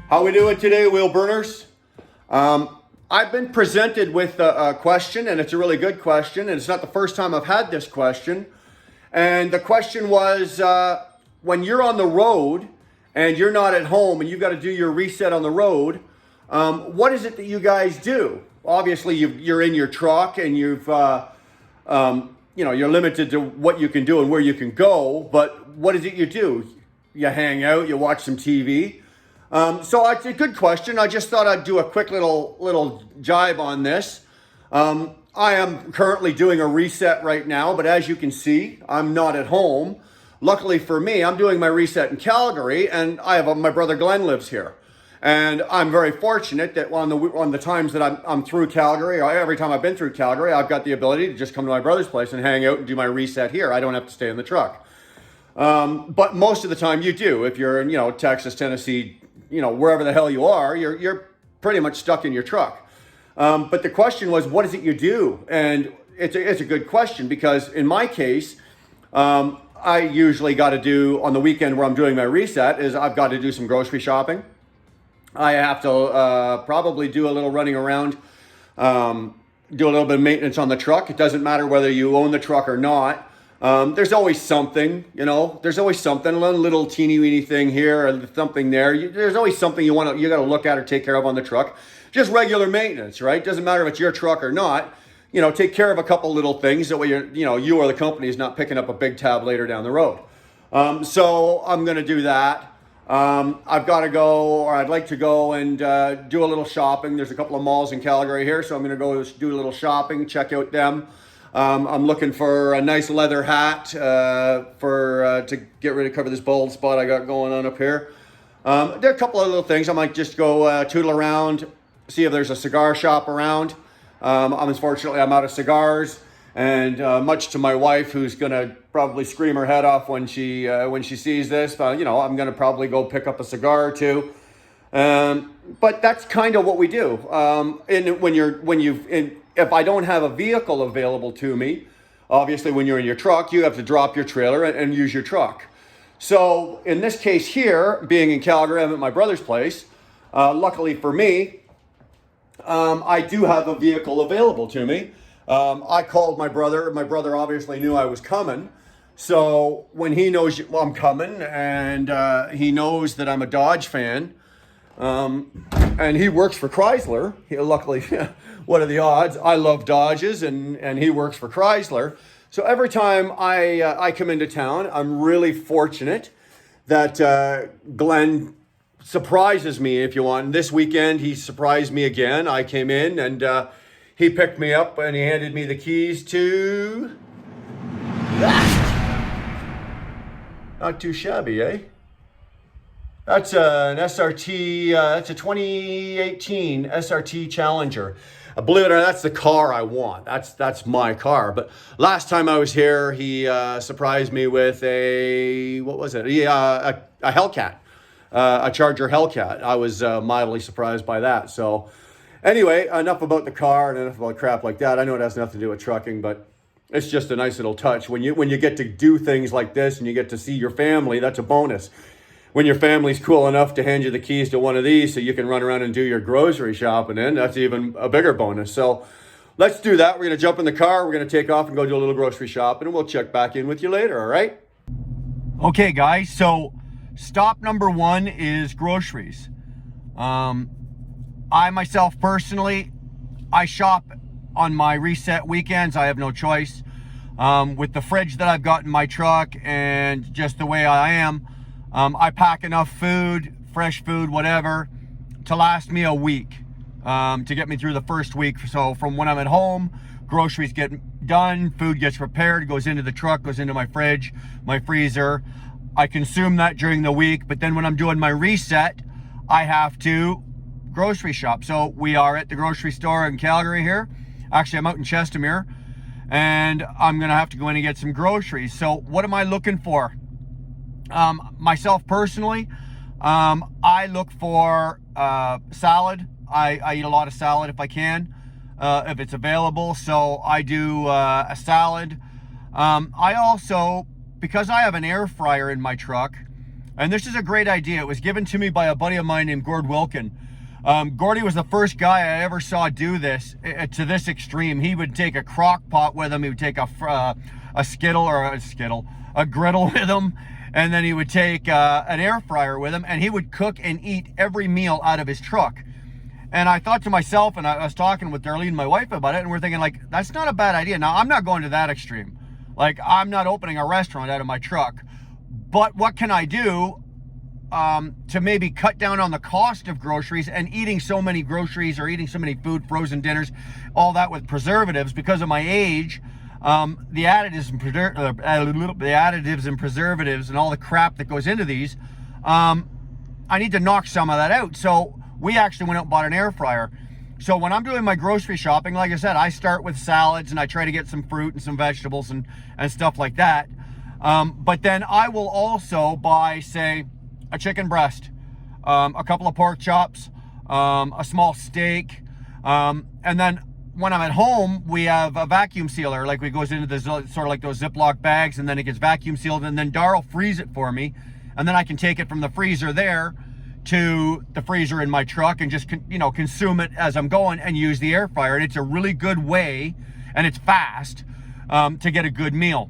How we doing today, wheel burners? I've been presented with a question, and it's a really good question, and it's not the first time I've had this question. And the question was, when you're on the road and you're not at home and you've got to do your reset on the road, what is it that you guys do? Obviously, you're in your truck and you're limited to what you can do and where you can go. But what is it you do? You hang out, you watch some TV. So it's a good question. I just thought I'd do a quick little jibe on this. I am currently doing a reset right now, but as you can see, I'm not at home. Luckily for me, I'm doing my reset in Calgary, and my brother Glenn lives here. And I'm very fortunate that on the times that I'm through Calgary, or every time I've been through Calgary, I've got the ability to just come to my brother's place and hang out and do my reset here. I don't have to stay in the truck. But most of the time you do. If you're in, Texas, Tennessee, wherever the hell you are, you're pretty much stuck in your truck. But the question was, what is it you do? And it's a good question because in my case, I usually got to do on the weekend where I'm doing my reset is I've got to do some grocery shopping. I have to probably do a little running around, do a little bit of maintenance on the truck. It doesn't matter whether you own the truck or not. There's always something, there's always something, a little teeny weeny thing here or something there. There's always something you got to look at or take care of on the truck. Just regular maintenance, right? Doesn't matter if it's your truck or not. Take care of a couple little things that way you or the company is not picking up a big tab later down the road. So I'm going to do that. I've got to go, or I'd like to go and do a little shopping. There's a couple of malls in Calgary here, so I'm going to go do a little shopping, check out them. I'm looking for a nice leather hat to get ready to cover this bald spot I got going on up here. There are a couple of little things. I might just go tootle around, see if there's a cigar shop around. Unfortunately, I'm out of cigars, and much to my wife, who's gonna probably scream her head off when she sees this. I'm gonna probably go pick up a cigar or two. But that's kind of what we do. If I don't have a vehicle available to me, obviously when you're in your truck, you have to drop your trailer and use your truck. So in this case here, being in Calgary, I'm at my brother's place. Luckily for me, I do have a vehicle available to me. I called my brother. My brother obviously knew I was coming. So when he knows I'm coming and he knows that I'm a Dodge fan, and he works for Chrysler. Luckily, what are the odds? I love Dodges, and he works for Chrysler. So every time I come into town, I'm really fortunate that Glenn surprises me, if you want. This weekend, he surprised me again. I came in, and he picked me up, and he handed me the keys to that. Not too shabby, eh? That's an SRT, that's a 2018 SRT Challenger. Believe it or not, that's the car I want. That's my car. But last time I was here, he surprised me with a Hellcat, a Charger Hellcat. I was mildly surprised by that. So anyway, enough about the car and enough about crap like that. I know it has nothing to do with trucking, but it's just a nice little touch. When you get to do things like this and you get to see your family, that's a bonus. When your family's cool enough to hand you the keys to one of these so you can run around and do your grocery shopping in, that's even a bigger bonus. So let's do that. We're going to jump in the car. We're going to take off and go do a little grocery shopping, and we'll check back in with you later, all right? Okay, guys. So stop number one is groceries. I myself personally, I shop on my reset weekends. I have no choice. With the fridge that I've got in my truck and just the way I am, I pack enough food, fresh food, whatever, to last me a week, to get me through the first week. So from when I'm at home, groceries get done, food gets prepared, goes into the truck, goes into my fridge, my freezer. I consume that during the week, but then when I'm doing my reset, I have to grocery shop. So we are at the grocery store in Calgary here. Actually, I'm out in Chestermere, and I'm gonna have to go in and get some groceries. So what am I looking for? Myself personally, I look for salad. I eat a lot of salad if I can, if it's available. So I do a salad. I also, because I have an air fryer in my truck, And this is a great idea. It was given to me by a buddy of mine named Gord Wilkin. Gordy was the first guy I ever saw do this to this extreme. He would take a crock pot with him. He would take a griddle with him. And then he would take an air fryer with him, and he would cook and eat every meal out of his truck. And I thought to myself, and I was talking with Darlene, my wife, about it, and we're thinking, like, that's not a bad idea. Now, I'm not going to that extreme. Like, I'm not opening a restaurant out of my truck. But what can I do to maybe cut down on the cost of groceries and eating so many groceries or eating so many food, frozen dinners, all that with preservatives? Because of my age, the additives and preservatives and all the crap that goes into these, I need to knock some of that out. So we actually went out and bought an air fryer. So when I'm doing my grocery shopping, like I said, I start with salads and I try to get some fruit and some vegetables and stuff like that. But then I will also buy, say, a chicken breast, a couple of pork chops, a small steak, and then when I'm at home, we have a vacuum sealer. Like, it goes into this sort of like those Ziploc bags, and then it gets vacuum sealed, and then Dar will freeze it for me, and then I can take it from the freezer there to the freezer in my truck and just consume it as I'm going and use the air fryer. And it's a really good way, and it's fast, to get a good meal.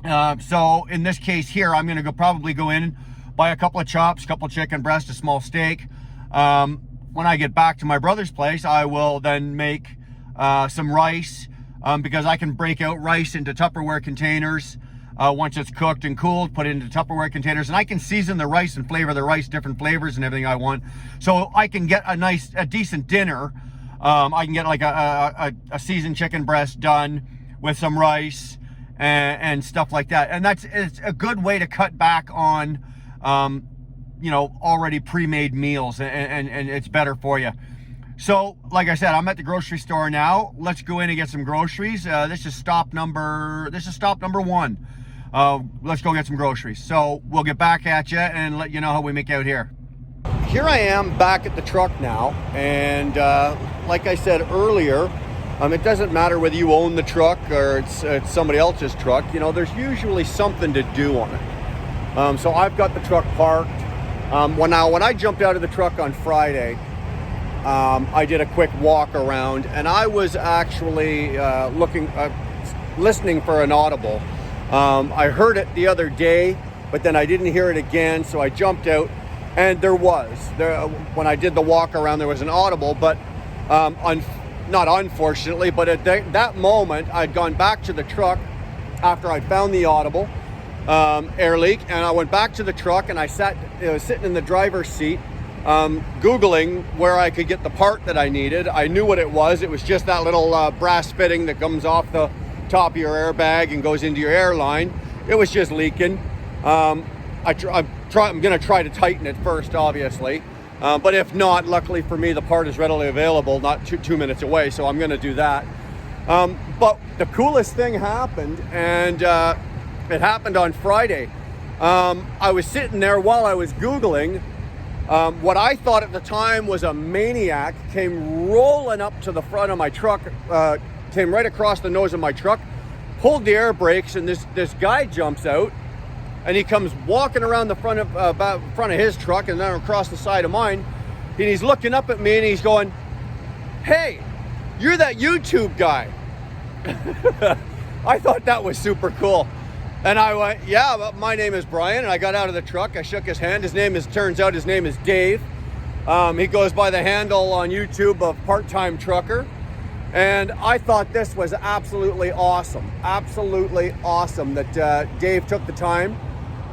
So in this case here, I'm going to probably go in, buy a couple of chops, a couple of chicken breasts, a small steak. When I get back to my brother's place, I will then make some rice, because I can break out rice into Tupperware containers. Once it's cooked and cooled, put it into Tupperware containers, and I can season the rice and flavor the rice, different flavors and everything I want. So I can get a decent dinner. I can get like a seasoned chicken breast done with some rice and stuff like that. And it's a good way to cut back on, already pre-made meals, and it's better for you. So, like I said, I'm at the grocery store now. Let's go in and get some groceries. This is stop number 1. Let's go get some groceries. So we'll get back at you and let you know how we make out here. Here I am back at the truck now, and like I said earlier, it doesn't matter whether you own the truck or it's somebody else's truck. There's usually something to do on it. So I've got the truck parked. When I jumped out of the truck on Friday, I did a quick walk around, and I was actually listening for an audible. I heard it the other day, but then I didn't hear it again, so I jumped out, and when I did the walk around, there was an audible, but not unfortunately, but at that moment, I'd gone back to the truck after I found the audible air leak, and I went back to the truck, and I was sitting in the driver's seat, Googling where I could get the part that I needed. I knew what it was. It was just that little brass fitting that comes off the top of your airbag and goes into your airline. It was just leaking. I'm going to try to tighten it first, obviously. But if not, luckily for me, the part is readily available, not 2 minutes away, so I'm going to do that. But the coolest thing happened, and it happened on Friday. I was sitting there while I was Googling. What I thought at the time was a maniac came rolling up to the front of my truck, came right across the nose of my truck, pulled the air brakes, and this guy jumps out, and he comes walking around the front of his truck and then across the side of mine, and he's looking up at me and he's going, "Hey, you're that YouTube guy." I thought that was super cool. And I went, "Yeah, but my name is Brian." And I got out of the truck, I shook his hand. Turns out his name is Dave. He goes by the handle on YouTube of Part-Time Trucker. And I thought this was absolutely awesome that Dave took the time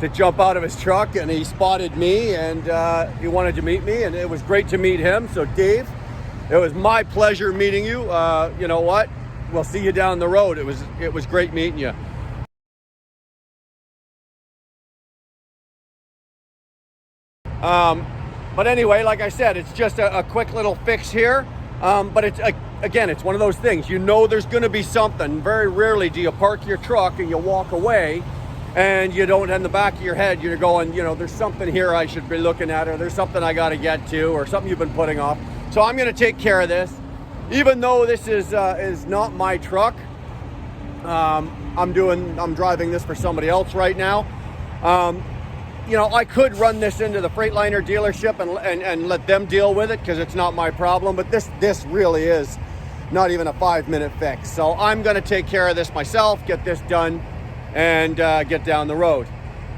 to jump out of his truck, and he spotted me, and he wanted to meet me, and it was great to meet him. So Dave, it was my pleasure meeting you. You know what? We'll see you down the road. It was great meeting you. But anyway, like I said, it's just a quick little fix here. But it's one of those things, there's going to be something. Very rarely do you park your truck and you walk away and you don't, in the back of your head, you're going, there's something here I should be looking at, or there's something I got to get to, or something you've been putting off. So I'm going to take care of this. Even though this is not my truck, I'm driving this for somebody else right now. you know, I could run this into the Freightliner dealership and let them deal with it because it's not my problem. But this really is not even a 5-minute fix. So I'm going to take care of this myself, get this done, and get down the road.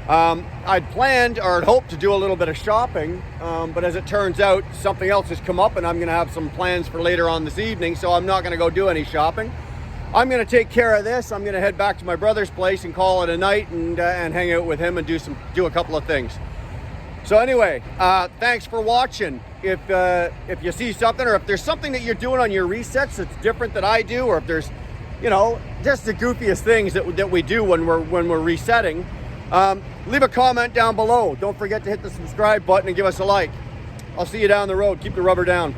I'd planned or hoped to do a little bit of shopping, but as it turns out, something else has come up and I'm going to have some plans for later on this evening, so I'm not going to go do any shopping. I'm going to take care of this. I'm going to head back to my brother's place and call it a night and hang out with him and do a couple of things. So anyway, thanks for watching. If you see something, or if there's something that you're doing on your resets that's different that I do, or if there's, you know, just the goofiest things that we do when we're resetting, leave a comment down below. Don't forget to hit the subscribe button and give us a like. I'll see you down the road. Keep the rubber down.